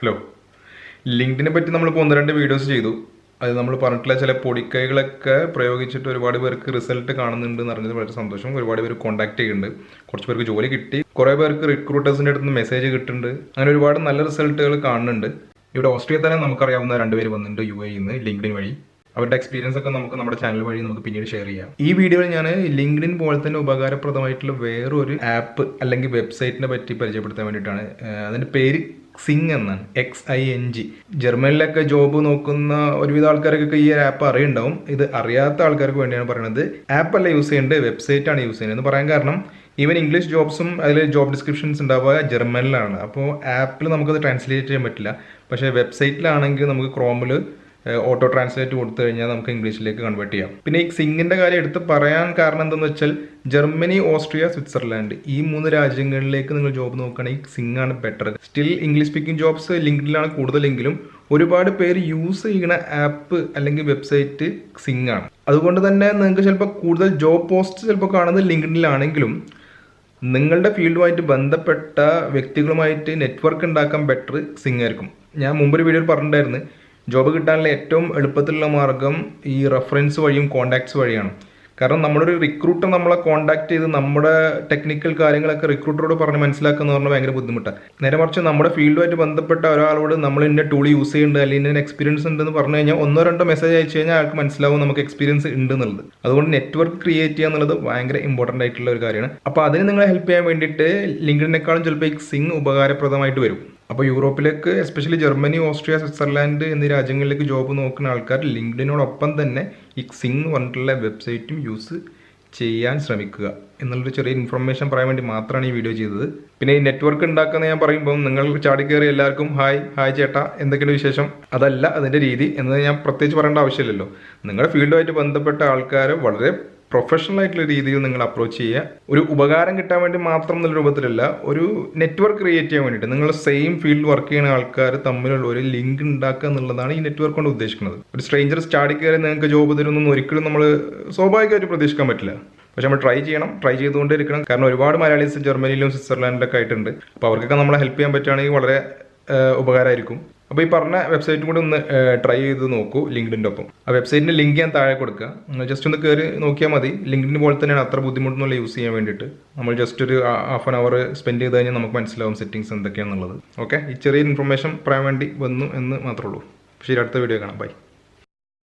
Hello, ലിങ്ക്ഡിനെ പറ്റി നമ്മളിപ്പോൾ 1-2 videos ചെയ്തു. അത് നമ്മൾ പറഞ്ഞിട്ടുള്ള ചില പൊടിക്കൈകളൊക്കെ പ്രയോഗിച്ചിട്ട് ഒരുപാട് പേർക്ക് റിസൾട്ട് കാണുന്നുണ്ട് എന്ന് അറിഞ്ഞത് വളരെ സന്തോഷം. ഒരുപാട് പേര് കോൺടാക്ട് ചെയ്യുന്നുണ്ട്, കുറച്ച് പേർക്ക് ജോലി കിട്ടി, കുറേ പേർക്ക് റിക്രൂട്ടേഴ്സിൻ്റെ അടുത്ത് നിന്ന് മെസ്സേജ് കിട്ടുന്നുണ്ട്. അങ്ങനെ ഒരുപാട് നല്ല റിസൾട്ടുകൾ കാണുന്നുണ്ട്. ഇവിടെ ഓസ്ട്രിയ തന്നെ നമുക്കറിയാവുന്ന 2 പേര് വന്നിട്ടുണ്ട് UAE നിന്ന് ലിങ്ക്ഡിൻ വഴി. അവരുടെ എക്സ്പീരിയൻസ് ഒക്കെ നമുക്ക് നമ്മുടെ ചാനൽ വഴി നമുക്ക് പിന്നീട് ഷെയർ ചെയ്യാം. ഈ വീഡിയോയിൽ ഞാൻ ലിങ്ക്ഡിൻ പോലെ തന്നെ ഉപകാരപ്രദമായിട്ടുള്ള വേറൊരു ആപ്പ് അല്ലെങ്കിൽ വെബ്സൈറ്റിനെ പറ്റി പരിചയപ്പെടുത്താൻ വേണ്ടിയിട്ടാണ്. അതിൻ്റെ പേര് Xing എന്നാണ്, XING. ജർമ്മനിലൊക്കെ ജോബ് നോക്കുന്ന ഒരുവിധ ആൾക്കാർക്കൊക്കെ ഈ ആപ്പ് അറിയുണ്ടാവും. ഇത് അറിയാത്ത ആൾക്കാർക്ക് വേണ്ടിയാണ് പറയുന്നത്. ആപ്പ് അല്ല യൂസ് ചെയ്യേണ്ടത്, വെബ്സൈറ്റ് ആണ് യൂസ് ചെയ്യുന്നത് എന്ന് പറയാൻ കാരണം ഈവൻ ഇംഗ്ലീഷ് ജോബ്സും അതിൽ ജോബ് ഡിസ്ക്രിപ്ഷൻസ് ഉണ്ടാവുക ജർമ്മനിലാണ്. അപ്പോൾ ആപ്പിൽ നമുക്കത് ട്രാൻസ്ലേറ്റ് ചെയ്യാൻ പറ്റില്ല. പക്ഷേ വെബ്സൈറ്റിലാണെങ്കിൽ നമുക്ക് ക്രോമിൽ ഓട്ടോ ട്രാൻസ്ലേറ്റ് കൊടുത്തു കഴിഞ്ഞാൽ നമുക്ക് ഇംഗ്ലീഷിലേക്ക് കൺവേർട്ട് ചെയ്യാം. പിന്നെ ഈ സിങ്ങിൻ്റെ കാര്യം എടുത്ത് പറയാൻ കാരണം എന്താണെന്ന് വെച്ചാൽ ജർമ്മനി, ഓസ്ട്രിയ, സ്വിറ്റ്സർലാൻഡ് ഈ 3 രാജ്യങ്ങളിലേക്ക് നിങ്ങൾ ജോബ് നോക്കുകയാണെങ്കിൽ സിങ് ആണ് better. Still English speaking jobs ലിങ്ക്ഡിലാണ് കൂടുതലെങ്കിലും ഒരുപാട് പേര് യൂസ് ചെയ്യുന്ന ആപ്പ് അല്ലെങ്കിൽ വെബ്സൈറ്റ് സിങ് ആണ്. അതുകൊണ്ട് തന്നെ നിങ്ങൾക്ക് ചിലപ്പോൾ കൂടുതൽ ജോബ് പോസ്റ്റ് ചിലപ്പോൾ കാണുന്നത് ലിങ്ക്ഡിലാണെങ്കിലും നിങ്ങളുടെ ഫീൽഡുമായിട്ട് ബന്ധപ്പെട്ട വ്യക്തികളുമായിട്ട് നെറ്റ്വർക്ക് ഉണ്ടാക്കാൻ ബെറ്റർ സിങ് ആയിരിക്കും. ഞാൻ മുമ്പൊരു വീഡിയോയിൽ പറഞ്ഞിട്ടുണ്ടായിരുന്നു, ജോബ് കിട്ടാനുള്ള ഏറ്റവും എളുപ്പത്തിലുള്ള മാർഗം ഈ റെഫറൻസ് വഴിയും കോൺടാക്ട്സ് വഴിയാണ്. കാരണം നമ്മളൊരു റിക്രൂട്ടർ നമ്മളെ കോൺടാക്ട് ചെയ്ത് നമ്മുടെ ടെക്നിക്കൽ കാര്യങ്ങളൊക്കെ റിക്രൂട്ടറോട് പറഞ്ഞ് മനസ്സിലാക്കുക എന്ന് പറഞ്ഞാൽ ഭയങ്കര ബുദ്ധിമുട്ടാണ്. നേരെ മറിച്ച് നമ്മുടെ ഫീൽഡുമായിട്ട് ബന്ധപ്പെട്ട ഒരാളോട് നമ്മൾ ഇന്ന ടൂൾ യൂസ് ചെയ്യുന്നുണ്ട് അല്ലെങ്കിൽ ഇന്ന എക്സ്പീരിയൻസ് ഉണ്ടെന്ന് പറഞ്ഞു കഴിഞ്ഞാൽ 1-2 മെസ്സേജ് അയച്ചു കഴിഞ്ഞാൽ ആൾക്ക് മനസ്സിലാവും നമുക്ക് എക്സ്പീരിയൻസ് ഉണ്ട് എന്നുള്ളത്. അതുകൊണ്ട് നെറ്റ്വർക്ക് ക്രിയേറ്റ് ചെയ്യുക എന്നുള്ളത് ഭയങ്കര ഇമ്പോർട്ടൻ്റ് ആയിട്ടുള്ള ഒരു കാര്യമാണ്. അപ്പോൾ അതിന് നിങ്ങളെ ഹെൽപ്പ് ചെയ്യാൻ വേണ്ടിയിട്ട് ലിങ്ക്ഡിനേക്കാളും ചിലപ്പോൾ ഈ സിങ് ഉപകാരപ്രദമായിട്ട് വരും. അപ്പോൾ യൂറോപ്പിലേക്ക് എസ്പെഷ്യലി ജർമ്മനി, ഓസ്ട്രിയ, സ്വിറ്റ്സർലാൻഡ് എന്നീ രാജ്യങ്ങളിലേക്ക് ജോബ് നോക്കുന്ന ആൾക്കാർ ലിങ്ക്ഡിനോടൊപ്പം തന്നെ ഈ സിങ് പറഞ്ഞിട്ടുള്ള വെബ്സൈറ്റും യൂസ് ചെയ്യാൻ ശ്രമിക്കുക എന്നുള്ളൊരു ചെറിയ ഇൻഫർമേഷൻ പറയാൻ വേണ്ടി മാത്രമാണ് ഈ വീഡിയോ ചെയ്തത്. പിന്നെ ഈ നെറ്റ്വർക്ക് ഉണ്ടാക്കുന്ന ഞാൻ പറയുമ്പോൾ നിങ്ങൾ ചാടിക്കയറി എല്ലാവർക്കും ഹായ് ചേട്ടാ എന്തൊക്കെയാണ് വിശേഷം, അതല്ല അതിൻ്റെ രീതി എന്ന് ഞാൻ പ്രത്യേകിച്ച് പറയേണ്ട ആവശ്യമില്ലല്ലോ. നിങ്ങളുടെ ഫീൽഡുമായിട്ട് ബന്ധപ്പെട്ട ആൾക്കാരെ വളരെ പ്രൊഫഷണൽ ആയിട്ടുള്ള രീതിയിൽ നിങ്ങൾ അപ്രോച്ച് ചെയ്യുക. ഒരു ഉപകാരം കിട്ടാൻ വേണ്ടി മാത്രം എന്നുള്ള രൂപത്തിലല്ല, ഒരു നെറ്റ്വർക്ക് ക്രിയേറ്റ് ചെയ്യാൻ വേണ്ടിയിട്ട് നിങ്ങൾ സെയിം ഫീൽഡ് വർക്ക് ചെയ്യുന്ന ആൾക്കാർ തമ്മിലുള്ള ഒരു ലിങ്ക് ഉണ്ടാക്കുക എന്നുള്ളതാണ് ഈ നെറ്റ്വർക്ക് കൊണ്ട് ഉദ്ദേശിക്കുന്നത്. ഒരു സ്ട്രേഞ്ചർ സ്റ്റാർട്ട് കയറി നിങ്ങൾക്ക് ജോബ് തരുന്നൊന്നും ഒരിക്കലും നമ്മൾ സ്വാഭാവികമായിട്ട് പ്രതീക്ഷിക്കാൻ പറ്റില്ല. പക്ഷെ നമ്മൾ ട്രൈ ചെയ്തുകൊണ്ടേ ഇരിക്കണം. കാരണം ഒരുപാട് മലയാളീസ് ജർമ്മനിയിലും സ്വിറ്റ്സർലാൻഡിലൊക്കെ ആയിട്ടുണ്ട്. അപ്പോൾ അവർക്കൊക്കെ നമ്മളെ ഹെൽപ്പ് ചെയ്യാൻ പറ്റുകയാണെങ്കിൽ വളരെ ഉപകാരമായിരിക്കും. അപ്പോൾ ഈ പറഞ്ഞ വെബ്സൈറ്റും കൂടി ഒന്ന് ട്രൈ ചെയ്ത് നോക്കൂ ലിങ്ക്ഡിൻ്റെ ഒപ്പം. ആ വെബ്സൈറ്റിൻ്റെ ലിങ്ക് ഞാൻ താഴെ കൊടുക്കുക, നിങ്ങൾ ജസ്റ്റ് ഒന്ന് കയറി നോക്കിയാൽ മതി. ലിങ്ക്ഡിൻ പോലെ തന്നെയാണ്, അത്ര ബുദ്ധിമുട്ടൊന്നുമില്ല യൂസ് ചെയ്യാൻ വേണ്ടിയിട്ട്. നമ്മൾ ജസ്റ്റ് ഒരു ഹാഫ് ആൻ അവർ സ്പെൻഡ് ചെയ്ത് കഴിഞ്ഞാൽ നമുക്ക് മനസ്സിലാവും സെറ്റിങ്സ് എന്തൊക്കെയാണെന്നുള്ളത്. ഓക്കെ, ഈ ചെറിയ ഇൻഫർമേഷൻ പറയാൻ വേണ്ടി വന്നു എന്ന് മാത്രമേ ഉള്ളൂ. പക്ഷേ അടുത്ത വീഡിയോ കാണാം. ബൈ.